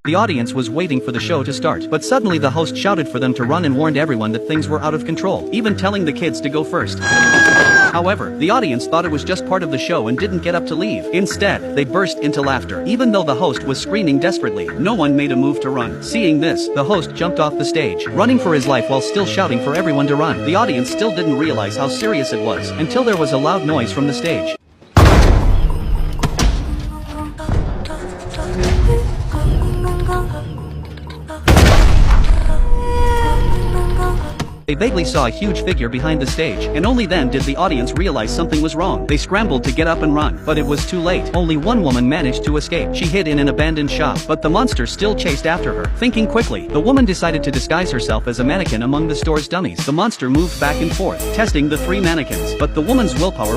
The audience was waiting for the show to start, but suddenly the host shouted for them to run and warned everyone that things were out of control, even telling the kids to go first. However, the audience thought it was just part of the show and didn't get up to leave. Instead, they burst into laughter. Even though the host was screaming desperately, no one made a move to run. Seeing this, the host jumped off the stage, running for his life while still shouting for everyone to run. The audience still didn't realize how serious it was, until there was a loud noise from the stage. They vaguely saw a huge figure behind the stage, and only then did the audience realize something was wrong. They scrambled to get up and run, but it was too late. Only one woman managed to escape. She hid in an abandoned shop, but the monster still chased after her. Thinking quickly, the woman decided to disguise herself as a mannequin among the store's dummies. The monster moved back and forth, testing the 3 mannequins, but the woman's willpower